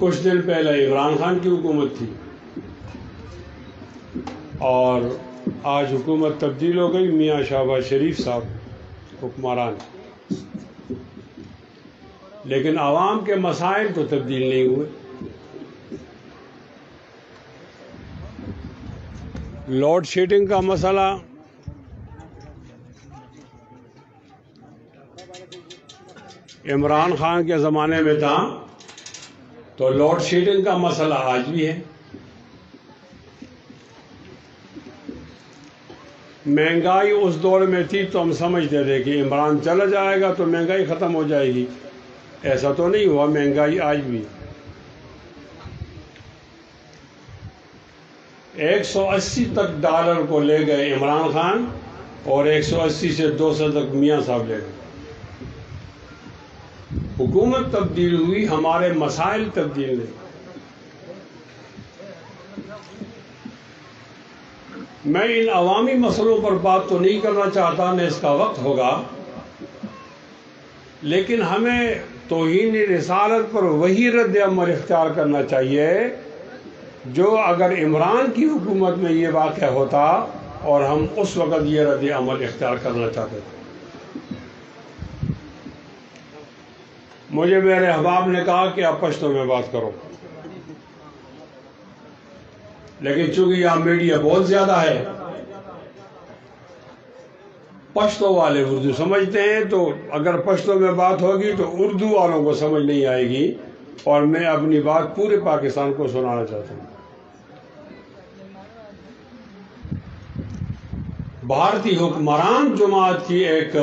کچھ دن پہلے عمران خان کی حکومت تھی اور آج حکومت تبدیل ہو گئی، میاں شہباز شریف صاحب حکمران، لیکن عوام کے مسائل تو تبدیل نہیں ہوئے۔ لوڈ شیڈنگ کا مسئلہ عمران خان کے زمانے میں تھا تو لوڈ شیڈنگ کا مسئلہ آج بھی ہے۔ مہنگائی اس دور میں تھی تو ہم سمجھتے تھے کہ عمران چلا جائے گا تو مہنگائی ختم ہو جائے گی، ایسا تو نہیں ہوا، مہنگائی آج بھی 180 تک ڈالر کو لے گئے عمران خان اور 180 سے 200 تک میاں صاحب لے گئے۔ حکومت تبدیل ہوئی، ہمارے مسائل تبدیل نہیں۔ میں ان عوامی مسئلوں پر بات تو نہیں کرنا چاہتا، نہ اس کا وقت ہوگا، لیکن ہمیں توہین رسالت پر وہی رد عمل اختیار کرنا چاہیے جو اگر عمران کی حکومت میں یہ واقع ہوتا اور ہم اس وقت یہ رد عمل اختیار کرنا چاہتے تھے۔ مجھے میرے احباب نے کہا کہ آپ پشتو میں بات کرو، لیکن چونکہ یہاں میڈیا بہت زیادہ ہے، پشتو والے اردو سمجھتے ہیں، تو اگر پشتو میں بات ہوگی تو اردو والوں کو سمجھ نہیں آئے گی، اور میں اپنی بات پورے پاکستان کو سنانا چاہتا ہوں۔ بھارتی حکمران جماعت کی ایک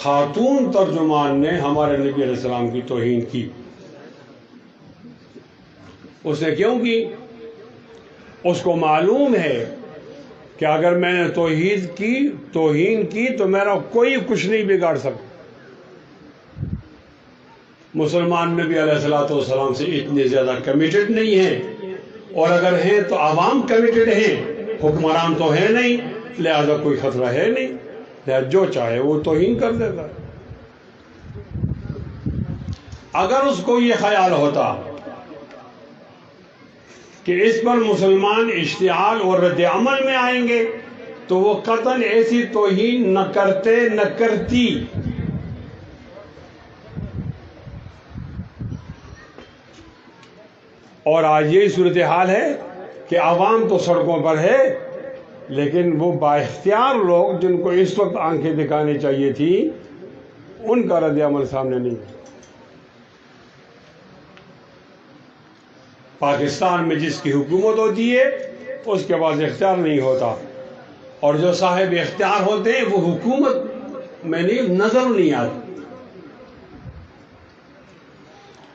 خاتون ترجمان نے ہمارے نبی علیہ السلام کی توہین کی۔ اس نے کیوں کی؟ اس کو معلوم ہے کہ اگر میں نے توہین کی تو میرا کوئی کچھ نہیں بگاڑ سکتا۔ مسلمان نبی علیہ السلام سے اتنے زیادہ کمیٹڈ نہیں ہیں، اور اگر ہیں تو عوام کمیٹڈ ہیں، حکمران تو ہے نہیں، لہذا کوئی خطرہ ہے نہیں، لہذا جو چاہے وہ توہین کر دیتا ہے۔ اگر اس کو یہ خیال ہوتا کہ اس پر مسلمان اشتعال اور رد عمل میں آئیں گے تو وہ قطعاً ایسی توہین نہ کرتے نہ کرتی۔ اور آج یہی صورتحال ہے کہ عوام تو سڑکوں پر ہے، لیکن وہ بااختیار لوگ جن کو اس وقت آنکھیں دکھانی چاہیے تھی، ان کا رد عمل سامنے نہیں ہے۔ پاکستان میں جس کی حکومت ہوتی ہے اس کے پاس اختیار نہیں ہوتا، اور جو صاحب اختیار ہوتے ہیں وہ حکومت میں نظر نہیں آتی۔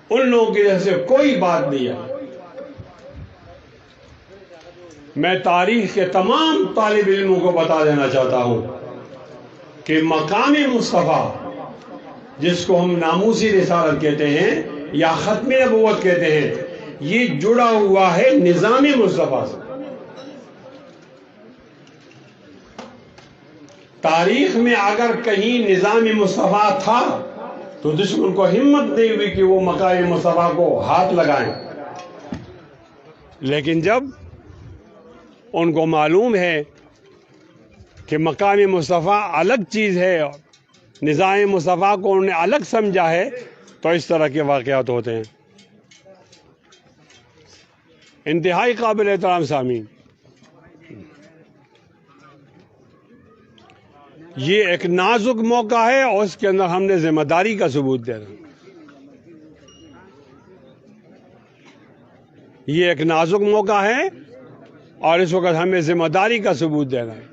ان لوگوں کی جیسے کوئی بات نہیں ہے۔ میں تاریخ کے تمام طالب علموں کو بتا دینا چاہتا ہوں کہ مقام مصطفیٰ، جس کو ہم ناموسی رسالت کہتے ہیں یا ختم نبوت کہتے ہیں، یہ جڑا ہوا ہے نظام مصطفیٰ سے۔ تاریخ میں اگر کہیں نظام مصطفیٰ تھا تو دشمن کو ہمت نہیں ہوئی کہ وہ مقام مصطفیٰ کو ہاتھ لگائیں، لیکن جب ان کو معلوم ہے کہ مقام مصطفیٰ الگ چیز ہے، نظام مصطفیٰ کو انہوں نے الگ سمجھا ہے، تو اس طرح کے واقعات ہوتے ہیں۔ انتہائی قابل احترام سامعین، یہ ایک نازک موقع ہے اور اس کے اندر ہم نے ذمہ داری کا ثبوت دینا۔ یہ ایک نازک موقع ہے اور اس وقت ہمیں ذمہ داری کا ثبوت دینا ہے۔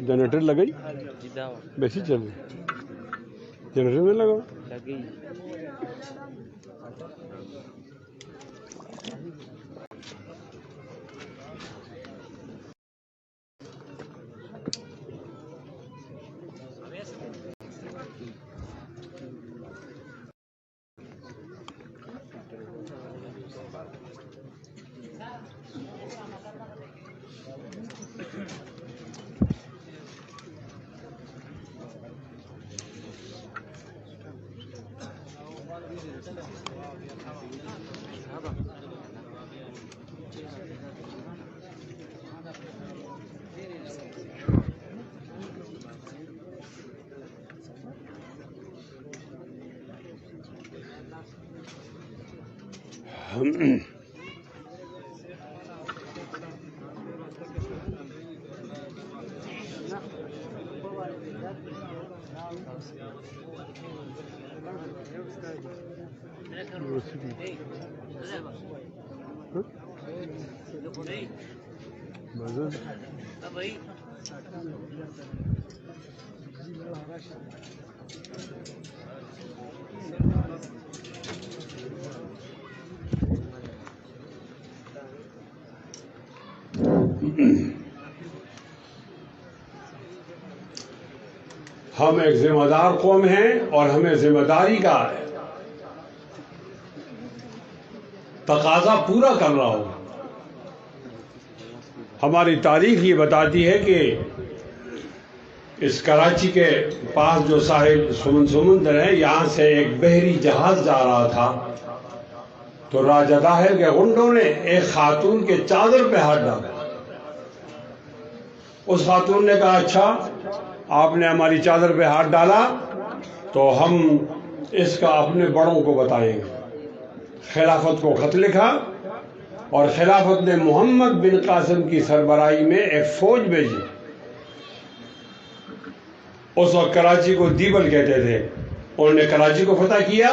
جنریٹر لگئی بیسی چل رہی، جنریٹر میں لگا ہم ایک ذمہ دار قوم ہیں اور ہمیں ذمہ داری کا تقاضا پورا کر رہا ہوں. ہماری تاریخ یہ بتاتی ہے کہ اس کراچی کے پاس جو ساحل سمندر ہے، یہاں سے ایک بحری جہاز جا رہا تھا تو راجہ داہر کے غنڈوں نے ایک خاتون کے چادر پہ ہاتھ ڈالا. اس خاتون نے کہا اچھا آپ نے ہماری چادر پہ ہاتھ ڈالا تو ہم اس کا اپنے بڑوں کو بتائیں گے. خلافت کو خط لکھا اور خلافت نے محمد بن قاسم کی سربراہی میں ایک فوج بھیجی. اس وقت کراچی کو دیبل کہتے تھے. انہوں نے کراچی کو فتح کیا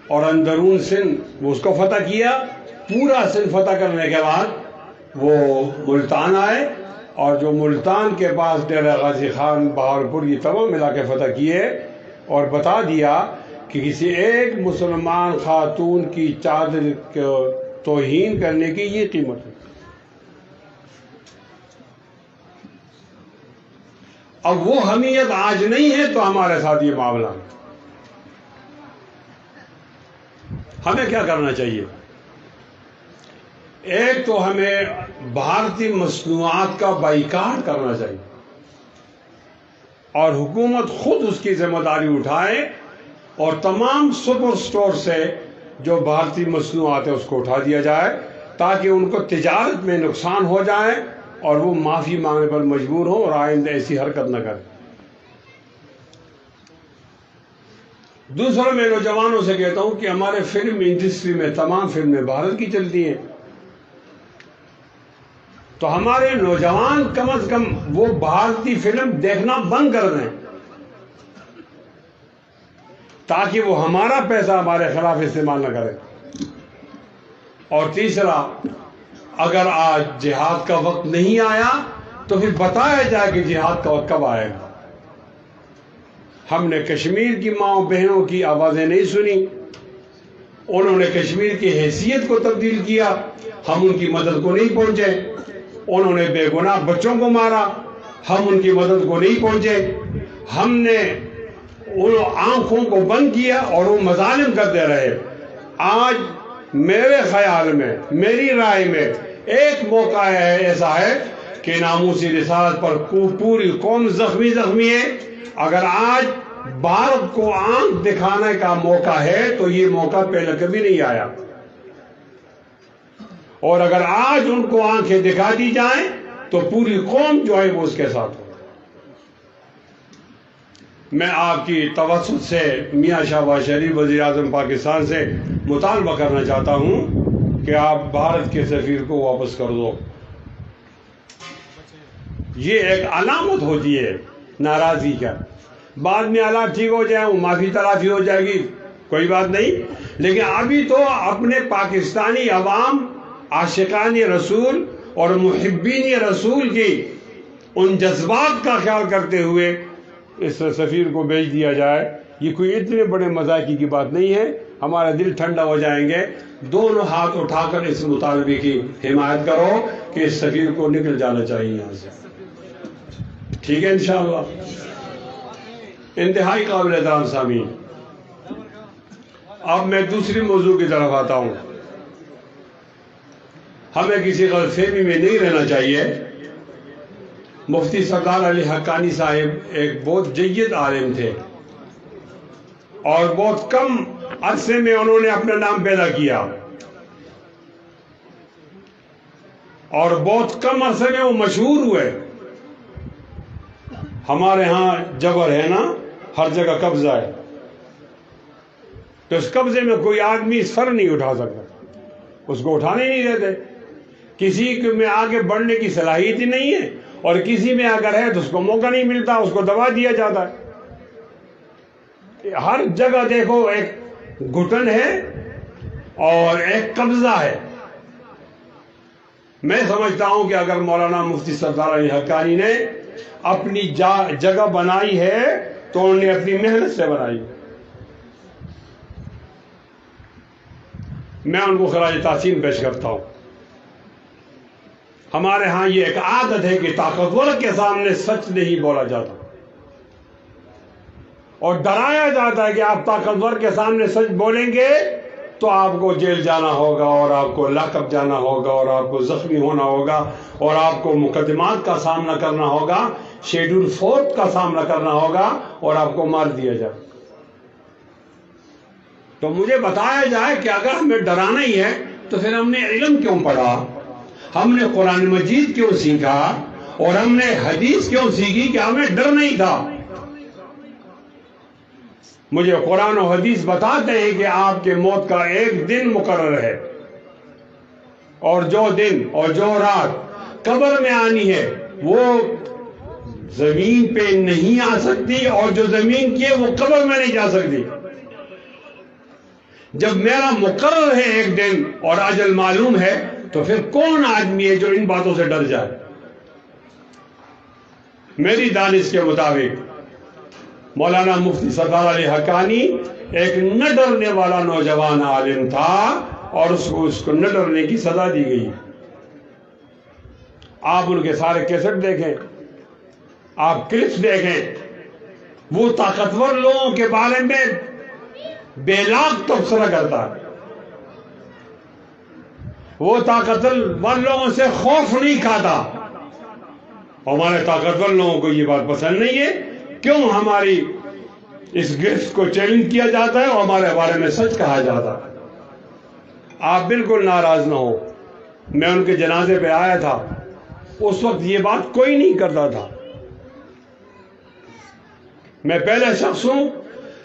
اور اندرون سندھ اس کو فتح کیا. پورا سندھ فتح کرنے کے بعد وہ ملتان آئے اور جو ملتان کے پاس ڈیرہ غازی خان، بہاولپور، یہ تمام علاقے فتح کیے اور بتا دیا کہ کسی ایک مسلمان خاتون کی چادر کو توہین کرنے کی یہ قیمت ہے. اب وہ حمیت آج نہیں ہے تو ہمارے ساتھ یہ معاملہ ہے. ہمیں کیا کرنا چاہیے؟ ایک تو ہمیں بھارتی مصنوعات کا بائیکاٹ کرنا چاہیے اور حکومت خود اس کی ذمہ داری اٹھائے اور تمام سپر سٹور سے جو بھارتی مصنوعات ہے اس کو اٹھا دیا جائے تاکہ ان کو تجارت میں نقصان ہو جائے اور وہ معافی مانگنے پر مجبور ہوں اور آئندہ ایسی حرکت نہ کریں. دوسرا میں نوجوانوں سے کہتا ہوں کہ ہمارے فلم انڈسٹری میں تمام فلمیں بھارت کی چلتی ہیں تو ہمارے نوجوان کم از کم وہ بھارتی فلم دیکھنا بند کر دیں تاکہ وہ ہمارا پیسہ ہمارے خلاف استعمال نہ کرے. اور تیسرا، اگر آج جہاد کا وقت نہیں آیا تو پھر بتایا جائے کہ جہاد کا وقت کب آئے گا. ہم نے کشمیر کی ماں بہنوں کی آوازیں نہیں سنی، انہوں نے کشمیر کی حیثیت کو تبدیل کیا، ہم ان کی مدد کو نہیں پہنچے. انہوں نے بے گناہ بچوں کو مارا، ہم ان کی مدد کو نہیں پہنچے. ہم نے ان آنکھوں کو بند کیا اور وہ مظالم کرتے رہے. آج میرے خیال میں، میری رائے میں ایک موقع ہے ایسا ہے کہ ناموسی رسالت پر پوری قوم زخمی ہے. اگر آج بھارت کو آنکھ دکھانے کا موقع ہے تو یہ موقع پہلے کبھی نہیں آیا، اور اگر آج ان کو آنکھیں دکھا دی جائیں تو پوری قوم جو ہے وہ اس کے ساتھ ہو. میں آپ کی توسط سے میاں شہباز شریف وزیر اعظم پاکستان سے مطالبہ کرنا چاہتا ہوں کہ آپ بھارت کے سفیر کو واپس کر دو. یہ ایک علامت ہوتی ہے ناراضی کا. بعد میں حالات ٹھیک ہو جائیں، وہ معافی تلافی ہو جائے گی، کوئی بات نہیں، لیکن ابھی تو اپنے پاکستانی عوام، عاشقان رسول اور محبین رسول کی ان جذبات کا خیال کرتے ہوئے اس سفیر کو بھیج دیا جائے. یہ کوئی اتنے بڑے مذاقی کی بات نہیں ہے، ہمارا دل ٹھنڈا ہو جائیں گے. دونوں ہاتھ اٹھا کر اس مطالبے کی حمایت کرو کہ اس سفیر کو نکل جانا چاہیے یہاں سے. ٹھیک ہے انشاءاللہ. انتہائی قابل احترام سامعین، اب میں دوسری موضوع کی طرف آتا ہوں. ہمیں کسی غلط فہمی میں نہیں رہنا چاہیے. مفتی سردار علی حقانی صاحب ایک بہت جید عالم تھے اور بہت کم عرصے میں انہوں نے اپنا نام پیدا کیا اور بہت کم عرصے میں وہ مشہور ہوئے. ہمارے ہاں جبر ہے نا، ہر جگہ قبضہ ہے، تو اس قبضے میں کوئی آدمی سر نہیں اٹھا سکتا، اس کو اٹھانے نہیں دیتے. کسی میں آگے بڑھنے کی صلاحیت ہی نہیں ہے، اور کسی میں اگر ہے تو اس کو موقع نہیں ملتا، اس کو دبا دیا جاتا ہے. ہر جگہ دیکھو ایک گھٹن ہے اور ایک قبضہ ہے. میں سمجھتا ہوں کہ اگر مولانا مفتی سردار علی حقانی نے اپنی جگہ بنائی ہے تو انہوں نے اپنی محنت سے بنائی. میں ان کو خراج تحسین پیش کرتا ہوں. ہمارے ہاں یہ ایک عادت ہے کہ طاقتور کے سامنے سچ نہیں بولا جاتا اور ڈرایا جاتا ہے کہ آپ طاقتور کے سامنے سچ بولیں گے تو آپ کو جیل جانا ہوگا اور آپ کو لاک اپ جانا ہوگا اور آپ کو زخمی ہونا ہوگا اور آپ کو مقدمات کا سامنا کرنا ہوگا، شیڈول 4 کا سامنا کرنا ہوگا اور آپ کو مار دیا جائے. تو مجھے بتایا جائے کہ اگر ہمیں ڈرانا ہی ہے تو پھر ہم نے علم کیوں پڑھا، ہم نے قرآن مجید کیوں سیکھا اور ہم نے حدیث کیوں سیکھی کہ ہمیں ڈر نہیں تھا. مجھے قرآن و حدیث بتاتے ہیں کہ آپ کے موت کا ایک دن مقرر ہے اور جو دن اور جو رات قبر میں آنی ہے وہ زمین پہ نہیں آ سکتی، اور جو زمین کی ہے وہ قبر میں نہیں جا سکتی. جب میرا مقرر ہے ایک دن اور اجل معلوم ہے تو پھر کون آدمی ہے جو ان باتوں سے ڈر جائے. میری دانش کے مطابق مولانا مفتی سردار علی حقانی ایک نہ ڈرنے والا نوجوان عالم تھا اور اس کو نہ ڈرنے کی سزا دی گئی. آپ ان کے سارے کیسٹ دیکھیں، آپ کلپس دیکھیں، وہ طاقتور لوگوں کے بارے میں بے لاگ تبصرہ کرتا ہے. وہ طاقتور لوگوں سے خوف نہیں کھاتا. ہمارے طاقتور لوگوں کو یہ بات پسند نہیں ہے. کیوں ہماری اس گرفت کو چیلنج کیا جاتا ہے اور ہمارے بارے میں سچ کہا جاتا ہے؟ آپ بالکل ناراض نہ ہو. میں ان کے جنازے پہ آیا تھا، اس وقت یہ بات کوئی نہیں کرتا تھا. میں پہلا شخص ہوں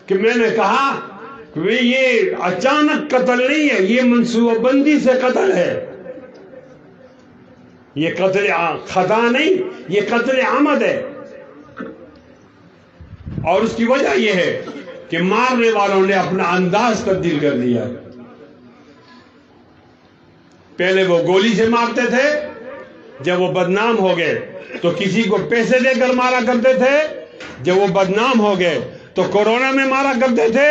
کہ میں نے کہا کہ یہ اچانک قتل نہیں ہے، یہ منصوبہ بندی سے قتل ہے. یہ قتل خطا نہیں، یہ قتل عمد ہے. اور اس کی وجہ یہ ہے کہ مارنے والوں نے اپنا انداز تبدیل کر دیا. پہلے وہ گولی سے مارتے تھے، جب وہ بدنام ہو گئے تو کسی کو پیسے دے کر مارا کرتے تھے، جب وہ بدنام ہو گئے تو کورونا میں مارا کرتے تھے،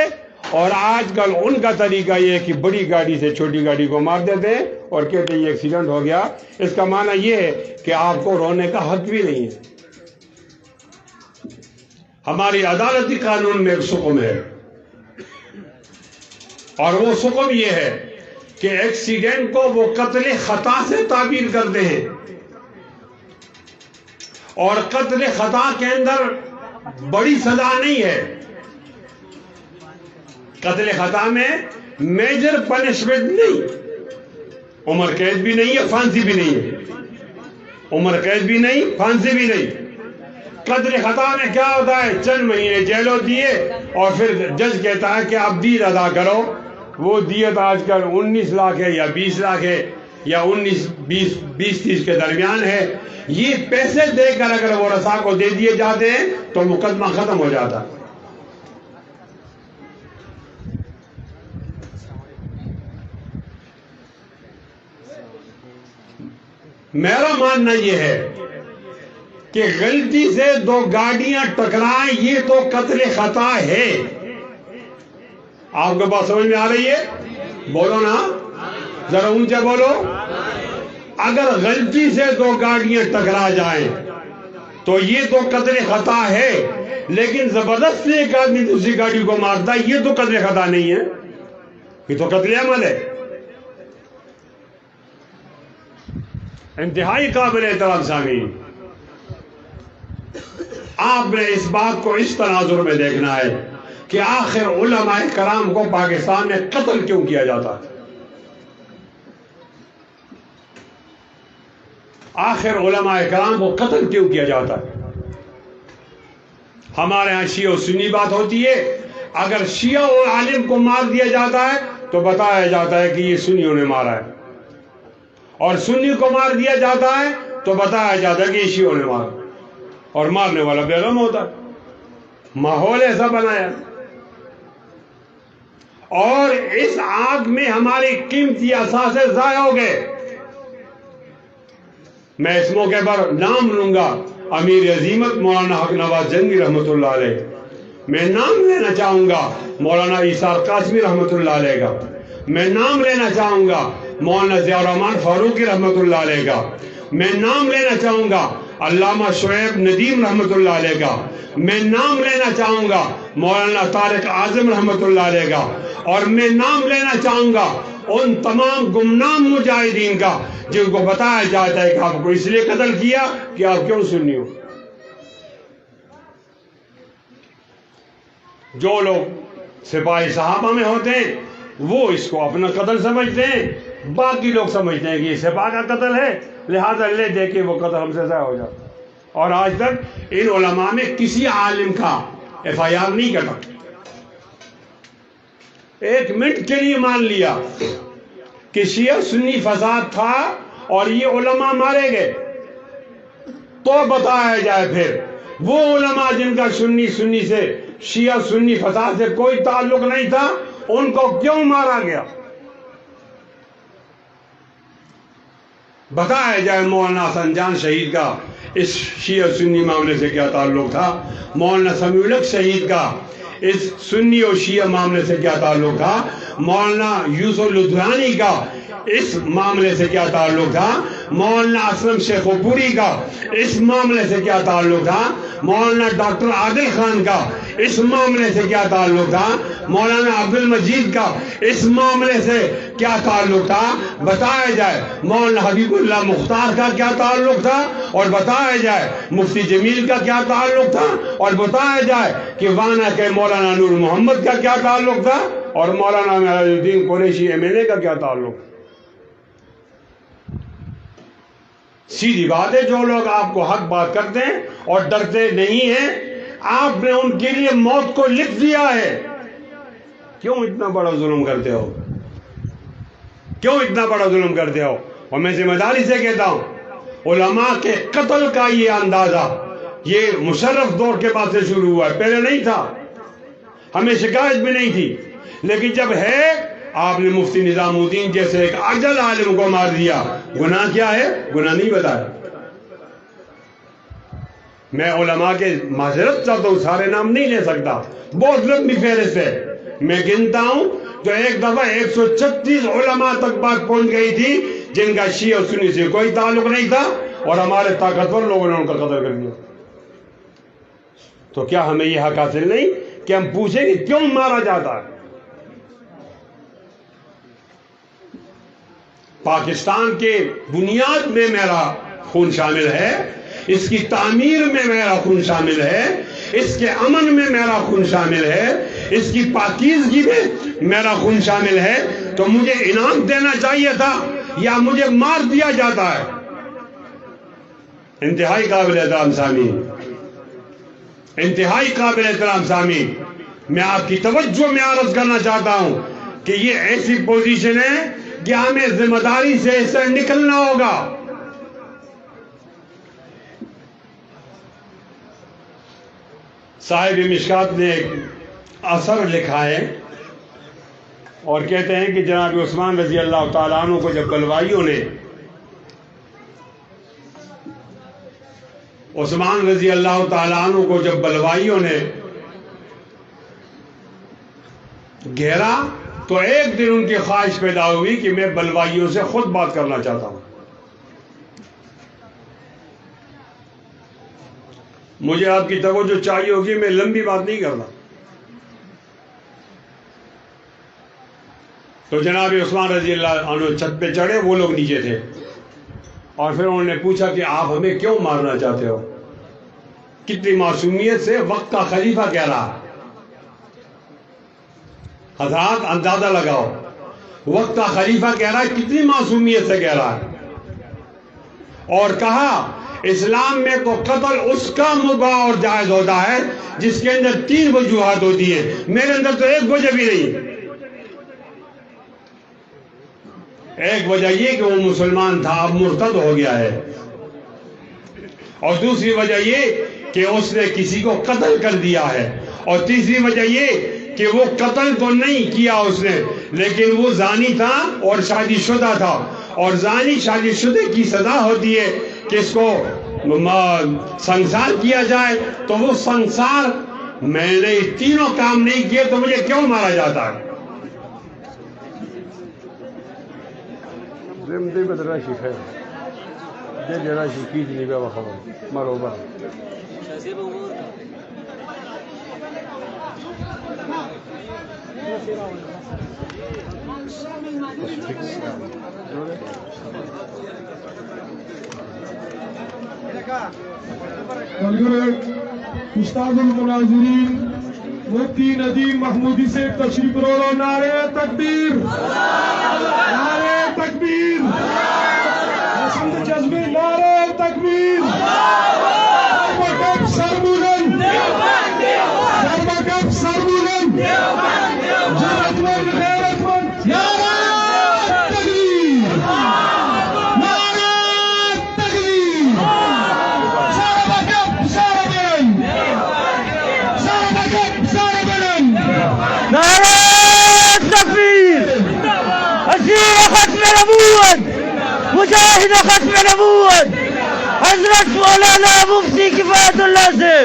اور آج کل ان کا طریقہ یہ ہے کہ بڑی گاڑی سے چھوٹی گاڑی کو مار دیتے ہیں اور کہتے ہیں یہ ایکسیڈنٹ ہو گیا. اس کا معنی یہ ہے کہ آپ کو رونے کا حق بھی نہیں ہے. ہماری عدالتی قانون میں ایک حکم ہے اور وہ حکم یہ ہے کہ ایکسیڈنٹ کو وہ قتل خطا سے تعبیر کرتے ہیں، اور قتل خطا کے اندر بڑی سزا نہیں ہے. قتل خطا میں میجر پنشمنٹ نہیں، عمر قید بھی نہیں ہے، پھانسی بھی نہیں ہے. عمر قید بھی نہیں، پھانسی بھی نہیں. قتل خطا میں کیا ہوتا ہے؟ چند مہینے جیل ہوتی ہے اور پھر جج کہتا ہے کہ آپ دیت ادا کرو. وہ دیت آج کل 19 لاکھ ہے یا 20 لاکھ ہے یا 19-20-30 کے درمیان ہے. یہ پیسے دے کر اگر ورثاء کو دے دیے جاتے ہیں تو مقدمہ ختم ہو جاتا. میرا ماننا یہ ہے کہ غلطی سے 2 گاڑیاں ٹکرائیں یہ تو قتل خطا ہے. آپ کو بات سمجھ میں آ رہی ہے؟ بولو نا، ذرا اونچا بولو. اگر غلطی سے 2 گاڑیاں ٹکرا جائیں تو یہ تو قتل خطا ہے، لیکن زبردست سے ایک آدمی دوسری گاڑی کو مارتا ہے یہ تو قتل خطا نہیں ہے، یہ تو قتل عمل ہے. انتہائی قابل احترام سامعین، آپ نے اس بات کو اس تناظر میں دیکھنا ہے کہ آخر علماء کرام کو پاکستان میں قتل کیوں کیا جاتا ہے؟ آخر علماء کرام کو قتل کیوں کیا جاتا ہے؟ ہمارے ہاں شیعہ و سنی بات ہوتی ہے. اگر شیعہ و عالم کو مار دیا جاتا ہے تو بتایا جاتا ہے کہ یہ سنیوں نے مارا ہے، اور سنی کو مار دیا جاتا ہے تو بتایا جاتا ہے کہ یہ شیعوں نے مارا، اور مارنے والا بیغم ہوتا ہے. ماحول ایسا بنایا، اور اس آگ میں ہماری قیمتی اثاثے ضائع ہو گئے. میں اس موقع پر نام لوں گا امیر عظیمت مولانا حق نواز جنگی رحمۃ اللہ علیہ. میں نام لینا چاہوں گا مولانا عیسیٰ قاسمی رحمۃ اللہ علیہ کا. میں نام لینا چاہوں گا مولانا ضیاء الرحمان فاروقی رحمۃ اللہ علیہ کا. میں نام لینا چاہوں گا علامہ شعیب ندیم رحمۃ اللہ علیہ کا. میں نام لینا چاہوں گا مولانا طارق اعظم رحمۃ اللہ علیہ کا. اور میں نام لینا چاہوں گا ان تمام گمنام مجاہدین کا جن کو بتایا جاتا ہے کہ آپ کو اس لیے قتل کیا کہ آپ کیوں سنی ہو. جو لوگ سپاہی صحابہ میں ہوتے ہیں وہ اس کو اپنا قتل سمجھتے ہیں، باقی لوگ سمجھتے ہیں کہ یہ سپاہ کا قتل ہے، لہذا لے دے کے وہ قتل ہم سے ضائع ہو جاتا. اور آج تک ان علماء میں کسی عالم کا FIR نہیں کرتا. ایک منٹ کے لیے مان لیا کہ شیعہ سنی فساد تھا اور یہ علماء مارے گئے تو بتایا جائے پھر وہ علماء جن کا سنی سے شیعہ سنی فساد سے کوئی تعلق نہیں تھا ان کو کیوں مارا گیا. بتایا جائے مولانا حسن جان شہید کا اس شیعہ سنی معاملے سے کیا تعلق تھا، مولانا سمیع الحق شہید کا اس سنی اور شیعہ معاملے سے کیا تعلق تھا، مولانا یوسف لدھیانی کا اس معاملے سے کیا تعلق تھا، مولانا اسلم شیخ پوری کا اس معاملے سے کیا تعلق تھا، مولانا ڈاکٹر عادل خان کا اس معاملے سے کیا تعلق تھا، مولانا عبد المجید کا اس معاملے سے کیا تعلق تھا. بتایا جائے مولانا حبیب اللہ مختار کا کیا تعلق تھا، اور بتایا جائے مفتی جمیل کا کیا تعلق تھا، اور بتایا جائے کہ وانا کے مولانا نور محمد کا کیا تعلق تھا، اور مولانا معراج الدین قریشی MLA کا کیا تعلق. سیدھی بات ہے، جو لوگ آپ کو حق بات کرتے ہیں اور ڈرتے نہیں ہیں، آپ نے ان کے لیے موت کو لکھ دیا ہے. کیوں اتنا بڑا ظلم کرتے ہو؟ کیوں اتنا بڑا ظلم کرتے ہو؟ اور میں ذمہ داری سے کہتا ہوں علماء کے قتل کا یہ اندازہ یہ مشرف دور کے بعد سے شروع ہوا ہے، پہلے نہیں تھا، ہمیں شکایت بھی نہیں تھی. لیکن جب ہے آپ نے مفتی نظام الدین جیسے ایک اجل عالم کو مار دیا. گناہ کیا ہے؟ گناہ نہیں بتایا. میں علماء کے معذرت چاہتا ہوں، سارے نام نہیں لے سکتا، بہت لمبی فہرست ہے. میں گنتا ہوں تو ایک دفعہ 136 علماء تک بات پہنچ گئی تھی جن کا شیعہ اور سنی سے کوئی تعلق نہیں تھا، اور ہمارے طاقتور لوگوں نے ان کا قتل کر دیا. تو کیا ہمیں یہ حق حاصل نہیں کہ ہم پوچھیں کہ کیوں مارا جاتا ہے؟ پاکستان کے بنیاد میں میرا خون شامل ہے، اس کی تعمیر میں میرا خون شامل ہے، اس کے امن میں میرا خون شامل ہے، اس کی پاکیزگی میں میرا خون شامل ہے. تو مجھے انعام دینا چاہیے تھا یا مجھے مار دیا جاتا ہے. انتہائی قابل احترام سامعین، انتہائی قابل احترام سامعین، میں آپ کی توجہ میں عرض کرنا چاہتا ہوں کہ یہ ایسی پوزیشن ہے کہ ہمیں ذمہ داری سے اس سے نکلنا ہوگا. صاحب مشکات نے ایک اثر لکھا ہے اور کہتے ہیں کہ جناب عثمان رضی اللہ تعالیٰ عنہ کو جب بلوائیوں نے عثمان رضی اللہ تعالیٰ عنہ کو جب بلوائیوں نے گھیرا تو ایک دن ان کی خواہش پیدا ہوئی کہ میں بلوائیوں سے خود بات کرنا چاہتا ہوں. مجھے آپ کی توجہ چاہیے ہوگی، میں لمبی بات نہیں کرتا. تو جناب عثمان رضی اللہ عنہ چھت پہ چڑھے، وہ لوگ نیچے تھے، اور پھر انہوں نے پوچھا کہ آپ ہمیں کیوں مارنا چاہتے ہو؟ کتنی معصومیت سے وقت کا خلیفہ کہہ رہا. حضرات اندازہ لگاؤ، وقت کا خلیفہ کہہ رہا ہے، کتنی معصومیت سے کہہ رہا ہے، اور کہا اسلام میں تو قتل اس کا مباح اور جائز ہوتا ہے جس کے اندر 3 وجوہات ہوتی ہیں، میرے اندر تو ایک وجہ بھی نہیں۔ ایک وجہ یہ کہ وہ مسلمان تھا، اب مرتد ہو گیا ہے، اور دوسری وجہ یہ کہ اس نے کسی کو قتل کر دیا ہے، اور تیسری وجہ یہ کہ وہ قتل تو نہیں کیا اس نے، لیکن وہ زانی تھا اور شادی شدہ تھا، اور زانی شادی شدہ کی سزا ہوتی ہے کہ اس کو سنسار کیا جائے، تو وہ سنسار، میں نے تینوں کام نہیں کیے تو مجھے کیوں مارا جاتا ہے؟ استاد المناظرین مفتی ندیم محمودی سے تشریف رو، نعرہ تکبیر، نعرہ تکبیر، حسن جذبے، نعرہ تکبیر، سرمکب سربلند، سرمکب سربلند، جرأت مند، غیرت مند، نعرہ تکبیر، نعرہ تکبیر، سرمکب سربلند، سرمکب سربلند، نعرہ تکبیر، اسیر ختم نبوت، مجاہد ختم نبوت، حضرت مولانا مفتی کفایت اللہ سے۔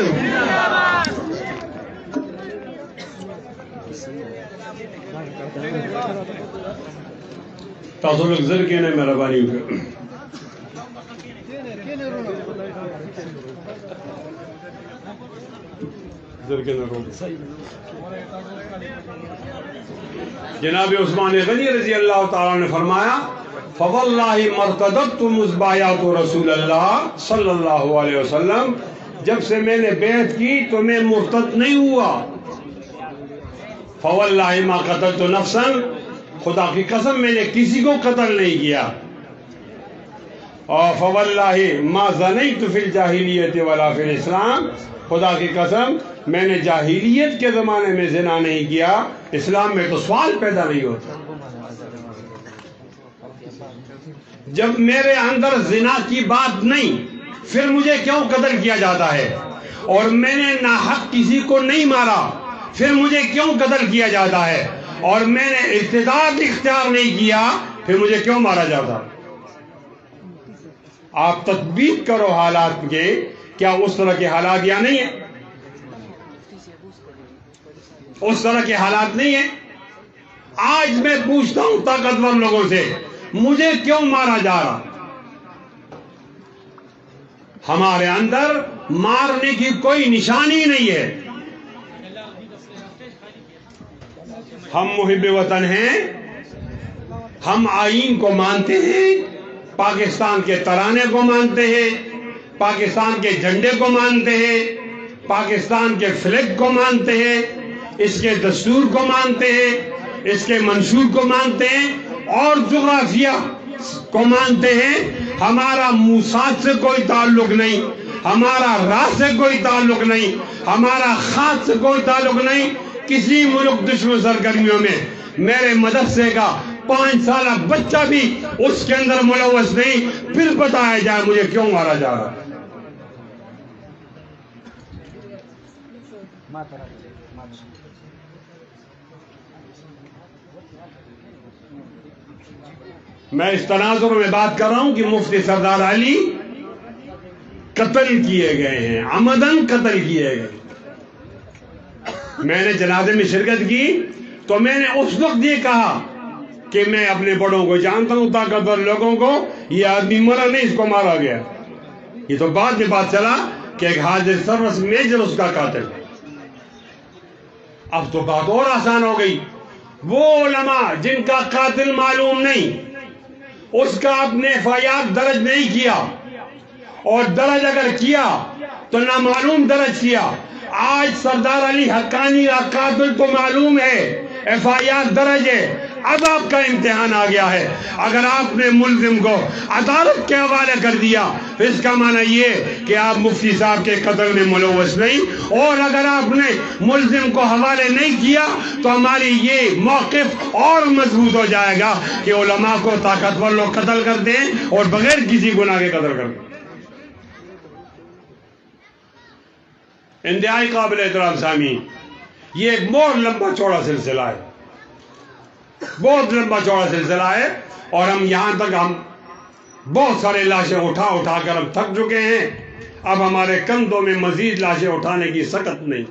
تاسو لوگ زر کے نے مہربانی ہوگی، زر کے نہ رو۔ جناب عثمان غنی رضی اللہ تعالیٰ نے فرمایا، فواللہ مرتدت مصباحات رسول اللہ صلی اللہ علیہ وسلم، جب سے میں نے بیعت کی تو میں مرتد نہیں ہوا۔ فواللہ ما قتلت نفسا، خدا کی قسم میں نے کسی کو قتل نہیں کیا۔ اور فواللہ ما زنیت فی الجاہلیت ولا فی الاسلام، خدا کی قسم میں نے جاہلیت کے زمانے میں زنا نہیں کیا، اسلام میں تو سوال پیدا نہیں ہوتا۔ جب میرے اندر زنا کی بات نہیں، پھر مجھے کیوں قتل کیا جاتا ہے؟ اور میں نے ناحق کسی کو نہیں مارا، پھر مجھے کیوں قتل کیا جاتا ہے؟ اور میں نے ارتداد اختیار نہیں کیا، پھر مجھے کیوں مارا جاتا؟ آپ تطبیق کرو حالات کے، کیا اس طرح کے حالات یا نہیں ہیں؟ اس طرح کے حالات نہیں ہیں۔ آج میں پوچھتا ہوں طاقتور لوگوں سے، مجھے کیوں مارا جا رہا؟ ہمارے اندر مارنے کی کوئی نشانی نہیں ہے۔ ہم محب وطن ہیں، ہم آئین کو مانتے ہیں، پاکستان کے ترانے کو مانتے ہیں، پاکستان کے جھنڈے کو مانتے ہیں، پاکستان کے فلیگ کو مانتے ہیں، اس کے دستور کو مانتے ہیں، اس کے منشور کو مانتے ہیں، اور جغرافیہ کو مانتے ہیں۔ ہمارا موساد سے کوئی تعلق نہیں، ہمارا راہ سے کوئی تعلق نہیں، ہمارا خاص سے کوئی تعلق نہیں۔ کسی ملک دشمن سرگرمیوں میں میرے مدرسے کا 5 سالہ بچہ بھی اس کے اندر ملوث نہیں، پھر بتایا جائے مجھے کیوں مارا جا رہا ہے۔ میں اس تناظر میں بات کر رہا ہوں کہ مفتی سردار علی قتل کیے گئے ہیں، عمدن قتل کیے گئے۔ میں نے جنازے میں شرکت کی تو میں نے اس وقت یہ کہا کہ میں اپنے بڑوں کو جانتا ہوں، طاقتور لوگوں کو، یہ آدمی مرا نہیں، اس کو مارا گیا۔ یہ تو بعد میں بات چلا کہ ایک حاضر سروس میجر اس کا قاتل۔ اب تو بات اور آسان ہو گئی۔ وہ علماء جن کا قاتل معلوم نہیں، اس کا اپنے FIR درج نہیں کیا، اور درج اگر کیا تو نامعلوم درج کیا۔ آج سردار علی حقانی کا قاتل تو معلوم ہے، FIR درج ہے. اب آپ کا امتحان آ گیا ہے. اگر آپ نے ملزم کو عدالت کے حوالے کر دیا تو اس کا معنی یہ کہ آپ مفتی صاحب کے قتل میں ملوث نہیں, اور اگر آپ نے ملزم کو حوالے نہیں کیا تو ہماری یہ موقف اور مضبوط ہو جائے گا کہ علماء کو طاقتور لوگ قتل کرتے ہیں اور بغیر کسی گناہ کے قتل کرتے ہیں. انتہائی قابل احترام سامعین, یہ ایک بہت لمبا چوڑا سلسلہ ہے, بہت لمبا چوڑا سلسلہ ہے, اور ہم یہاں تک ہم بہت سارے لاشیں اٹھا کر ہم تھک چکے ہیں. اب ہمارے کندھوں میں مزید لاشیں اٹھانے کی سکت نہیں.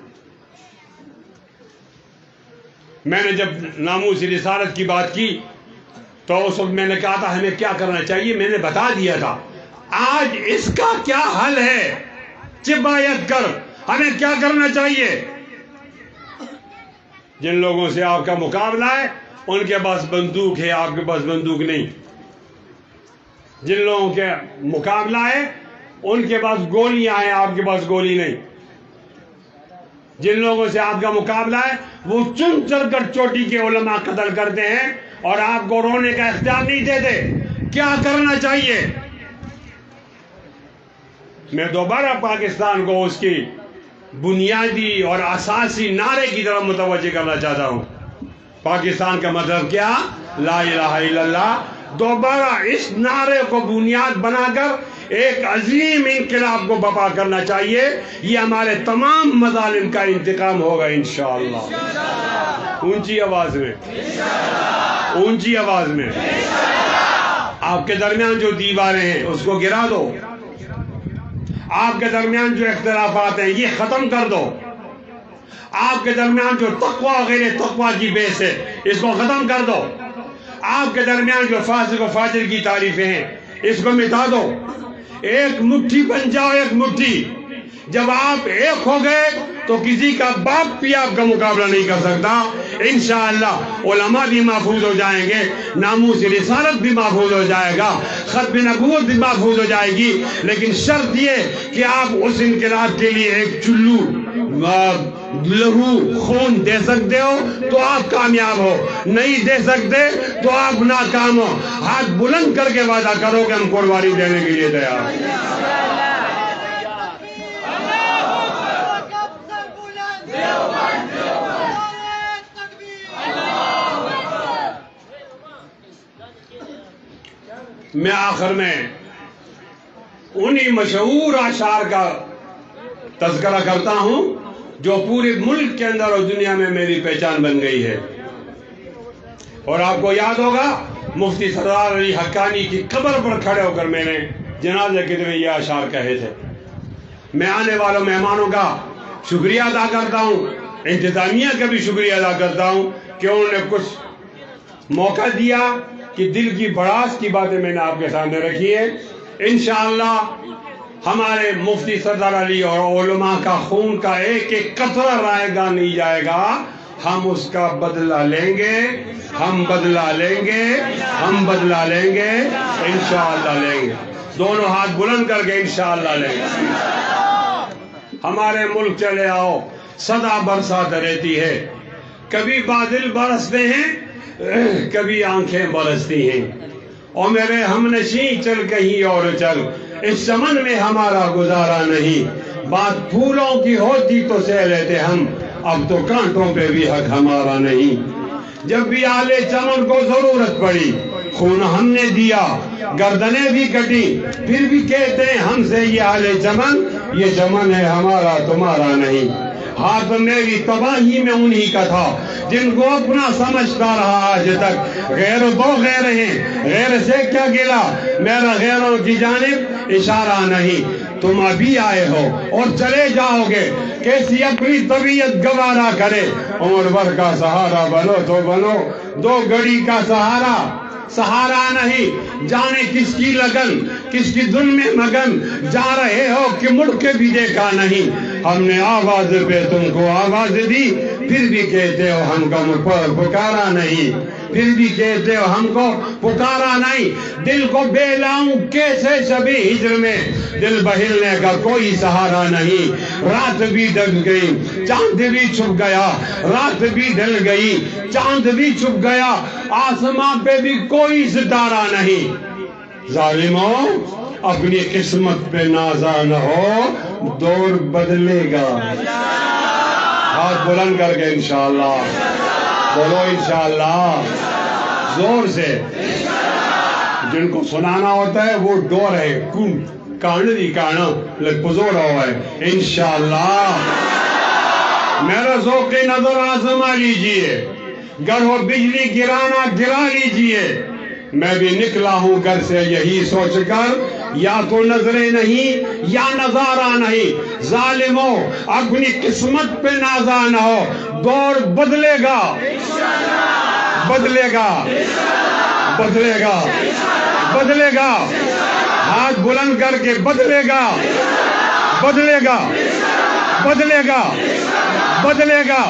میں نے جب ناموس رسالت کی بات کی تو اس وقت میں نے کہا تھا ہمیں کیا کرنا چاہیے, میں نے بتا دیا تھا. آج اس کا کیا حل ہے؟ چبایت کر ہمیں کیا کرنا چاہیے؟ جن لوگوں سے آپ کا مقابلہ ہے ان کے پاس بندوق ہے, آپ کے پاس بندوق نہیں. جن لوگوں کے مقابلہ ہے ان کے پاس گولیاں ہیں, آپ کے پاس گولی نہیں. جن لوگوں سے آپ کا مقابلہ ہے وہ چن چل کر چوٹی کے علماء قتل کرتے ہیں اور آپ کو رونے کا اختیار نہیں دیتے. کیا کرنا چاہیے؟ میں دوبارہ پاکستان کو اس کی بنیادی اور اساسی نعرے کی طرف متوجہ کرنا چاہتا ہوں. پاکستان کا مطلب کیا؟ لا الہ الا اللہ. دوبارہ اس نعرے کو بنیاد بنا کر ایک عظیم انقلاب کو برپا کرنا چاہیے. یہ ہمارے تمام مظالم کا انتقام ہوگا انشاءاللہ. اونچی آواز میں, اونچی آواز میں. آپ کے درمیان جو دیواریں ہیں اس کو گرا دو. آپ کے درمیان جو اختلافات ہیں یہ ختم کر دو. آپ کے درمیان جو تقوی غیر تقوی کی بیس ہے اس کو ختم کر دو. آپ کے درمیان جو فاسق و فاجر کی تعریفیں ہیں اس کو مٹا دو. ایک مٹھی بن جاؤ, ایک مٹھی. جب آپ ایک ہو گئے تو کسی کا باپ بھی آپ کا مقابلہ نہیں کر سکتا. انشاءاللہ علماء بھی محفوظ ہو جائیں گے, ناموس رسالت بھی محفوظ ہو جائے گا, ختم نبوت بھی محفوظ ہو جائے گی. لیکن شرط یہ کہ آپ اس انقلاب کے لیے ایک چلو لہو خون دے سکتے ہو تو آپ کامیاب ہو, نہیں دے سکتے تو آپ ناکام ہو. ہاتھ بلند کر کے وعدہ کرو کہ ہم قربانی دینے کے لیے تیار ہیں. میں آخر میں انہی مشہور اشعار کا تذکرہ کرتا ہوں جو پورے ملک کے اندر اور دنیا میں میری پہچان بن گئی ہے. اور آپ کو یاد ہوگا مفتی سردار علی حقانی کی قبر پر کھڑے ہو کر میں نے جنازے کے دن یہ اشعار کہے تھے. میں آنے والوں مہمانوں کا شکریہ ادا کرتا ہوں, انتظامیہ کا بھی شکریہ ادا کرتا ہوں کہ انہوں نے کچھ موقع دیا کہ دل کی بڑاس کی باتیں میں نے آپ کے سامنے رکھی ہے. انشاءاللہ ہمارے مفتی سردار علی اور علماء کا خون کا ایک ایک قطرہ رائے گا نہیں جائے گا. ہم اس کا بدلہ لیں گے, ہم بدلہ لیں گے, ہم بدلہ لیں گے, انشاءاللہ لیں گے. دونوں ہاتھ بلند کر کے انشاءاللہ لیں گے. ہمارے ملک چلے آؤ, سدا برسات رہتی ہے, کبھی بادل برستے ہیں, کبھی آنکھیں برستی ہیں. اور میرے ہم نشیں چل کہیں اور چل, اس چمن میں ہمارا گزارا نہیں. بات پھولوں کی ہوتی تو سہ لیتے ہم, اب تو کانٹوں پہ بھی حق ہمارا نہیں. جب بھی آلے چمن کو ضرورت پڑی خون ہم نے دیا, گردنیں بھی کٹی, پھر بھی کہتے ہیں ہم سے یہ آلے چمن, یہ چمن ہے ہمارا تمہارا نہیں. ہاتھ میری تباہی میں انہی کا تھا جن کو اپنا سمجھتا رہا آج تک. غیر دو غیر ہیں, غیر سے کیا گلا, میرا غیروں کی جانب اشارہ نہیں. تم ابھی آئے ہو اور چلے جاؤ گے, کیسی اپنی طبیعت گوارا کرے. عمر بھر کا سہارا بنو تو بنو, دو گھڑی کا سہارا سہارا نہیں. جانے کس کی لگن, کس کی دھن میں مگن, جا رہے ہو کہ مڑ کے بھی دیکھا نہیں. ہم نے آواز پہ تم کو آواز دی, پھر بھی کہتے ہو ہم کو پکارا نہیں, پھر بھی کہتے ہو ہم کو پکارا نہیں. دل کو بے لاؤں کیسے شبِ ہجر میں, دل بہلنے کا کوئی سہارا نہیں. رات بھی ڈھک گئی, چاند بھی چھپ گیا, رات بھی ڈھل گئی, چاند بھی چھپ گیا, آسمان پہ بھی کوئی ستارہ نہیں. ظالموں اپنی قسمت پہ نازا نہ ہو, دور بدلے گا. ہاتھ بلند کر کے انشاءاللہ بولو انشاءاللہ زور سے. جن کو سنانا ہوتا ہے وہ ڈور ہے, کان دی کانا پزوڑا ہوا ہے. انشاءاللہ میرا ذوق نظر آزما لیجئے, گر ہو بجلی گرانا گرا لیجئے. میں بھی نکلا ہوں گھر سے یہی سوچ کر, یا تو نظریں نہیں یا نظارہ نہیں. ظالموں اپنی قسمت پہ نازا نہ ہو, دور بدلے گا, بدلے گا, بدلے گا, بدلے گا. ہاتھ بلند کر کے بدلے گا, بدلے گا, بدلے گا, بدلے گا.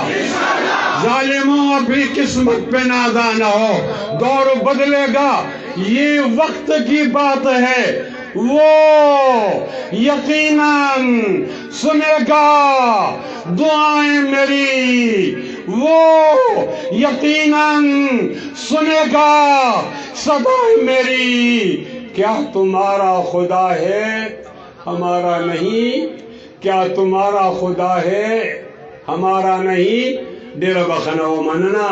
ظالموں اپنی قسمت پہ نازا نہ ہو, دور بدلے گا. یہ وقت کی بات ہے, وہ یقیناً سنے گا دعائیں میری, وہ یقیناً سنے گا صدائیں میری. کیا تمہارا خدا ہے ہمارا نہیں, کیا تمہارا خدا ہے ہمارا نہیں. دل بخنا و مننا,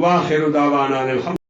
واخر دعوانا الحمد.